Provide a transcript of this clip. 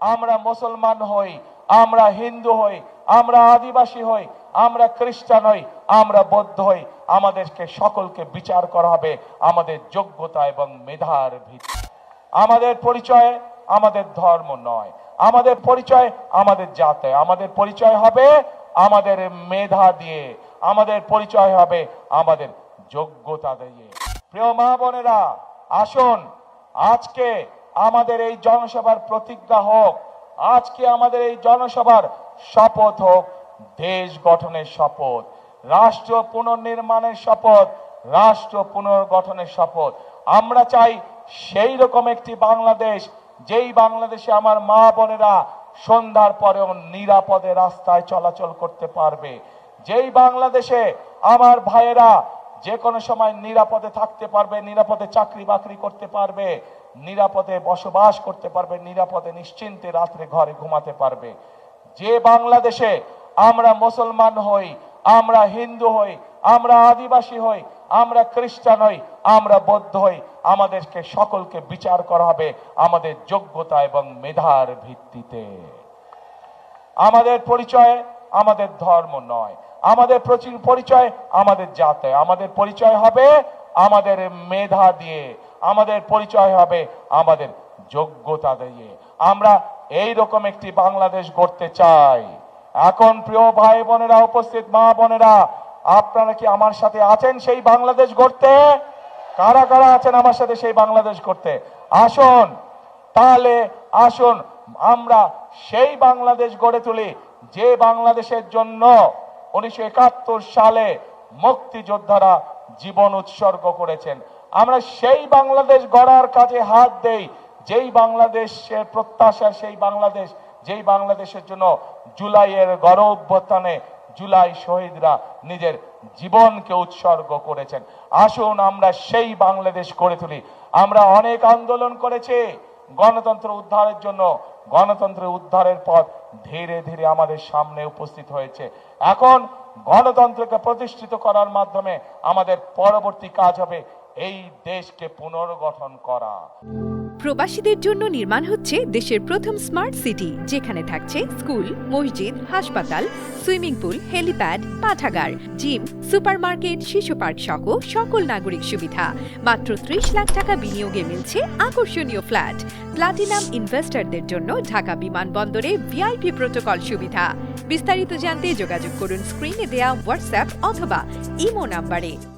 আমরা মুসলমান হই, আমরা হিন্দু হই, আমরা আদিবাসী হই, আমরা খ্রিস্টান হই, আমরা বৌদ্ধ হই, আমাদেরকে সকলকে বিচার করা হবে আমাদের যোগ্যতা এবং মেধার ভিত্তিতে। আমাদের পরিচয় আমাদের ধর্ম নয়, আমাদের পরিচয় আমাদের জাতে, আমাদের পরিচয় হবে আমাদের মেধা দিয়ে, আমাদের পরিচয় হবে আমাদের যোগ্যতা দিয়ে। প্রিয় মা বোনেরা, আসুন আজকে আমাদের এই জনসভার প্রতিজ্ঞা হোক, আজকে আমাদের এই জনসভার শপথ হোক দেশ গঠনের শপথ, রাষ্ট্র পুনর্নির্মাণের শপথ, রাষ্ট্র পুনর্গঠনের শপথ। আমরা চাই সেই রকম একটি বাংলাদেশ, যেই বাংলাদেশে আমার মা বোনেরা সন্ধ্যার পরেও নিরাপদে রাস্তায় চলাচল করতে পারবে, যেই বাংলাদেশে আমার ভাইয়েরা যে কোনো সময় নিরাপদে থাকতে পারবে, নিরাপদে চাকরি বাকরি করতে পারবে, নিরাপদে বসবাস করতে পারবে, নিরাপদে নিশ্চিন্তে রাত্রে ঘরে ঘুমাতে পারবে। যে বাংলাদেশে আমরা মুসলমান হই, আমরা হিন্দু হই, আমরা আদিবাসী হই, আমরা খ্রিস্টান হই, আমরা বৌদ্ধ হই, আমাদেরকে সকলকে বিচার করা হবে আমাদের যোগ্যতা এবং মেধার ভিত্তিতে। আমাদের পরিচয় আমাদের ধর্ম নয়, আমাদের পরিচয় আমাদের জাতে, আমাদের পরিচয় হবে আমাদের মেধা দিয়ে, আমাদের পরিচয় হবে আমাদের যোগ্যতা দিয়ে। আমরা এই রকম একটি বাংলাদেশ গড়তে চাই। এখন প্রিয় ভাই বোনেরা, উপস্থিত মা বোনেরা, আপনারা কি আমার সাথে আছেন সেই বাংলাদেশ গড়তে? কারা কারা আছেন আমার সাথে সেই বাংলাদেশ গড়তে? আসুন তাহলে, আসুন আমরা সেই বাংলাদেশ গড়ে তুলি যে বাংলাদেশের জন্য 1971 সালে মুক্তিযোদ্ধারা জীবন উৎসর্গ করেছেন। আমরা সেই বাংলাদেশ গড়ার কাজে হাত দেই, যেই বাংলাদেশের প্রত্যাশা, সেই বাংলাদেশ, যেই বাংলাদেশের জন্য জুলাইয়ের গণ অভ্যুত্থানে জুলাই শহীদরা নিজের জীবনকে উৎসর্গ করেছেন। আসুন আমরা সেই বাংলাদেশ গড়ে তুলি। আমরা অনেক আন্দোলন করেছি গণতন্ত্র উদ্ধারের জন্য, গণতন্ত্রের উদ্ধারের পথ ধীরে ধীরে আমাদের সামনে উপস্থিত হয়েছে। এখন গণতন্ত্রকে প্রতিষ্ঠিত করার মাধ্যমে আমাদের পরবর্তী কাজ হবে এই দেশকে পুনর্গঠন করা। প্রবাসীদের জন্য নির্মাণ হচ্ছে দেশের প্রথম স্মার্ট সিটি, যেখানে থাকছে স্কুল, মসজিদ, হাসপাতাল, সুইমিং পুল, হেলিপ্যাড, পাঠাগার, জিম, সুপারমার্কেট, শিশু পার্ক সহ সকল নাগরিক সুবিধা। মাত্র 30 লাখ টাকা বিনিয়োগে মিলছে আকর্ষণীয় ফ্ল্যাট। প্লাটিনাম ইনভেস্টরদের জন্য ঢাকা বিমানবন্দরে ভিআইপি প্রোটোকল সুবিধা। বিস্তারিত জানতে যোগাযোগ করুন স্ক্রিনে দেয়া হোয়াটসঅ্যাপ অথবা ইমো নাম্বারে।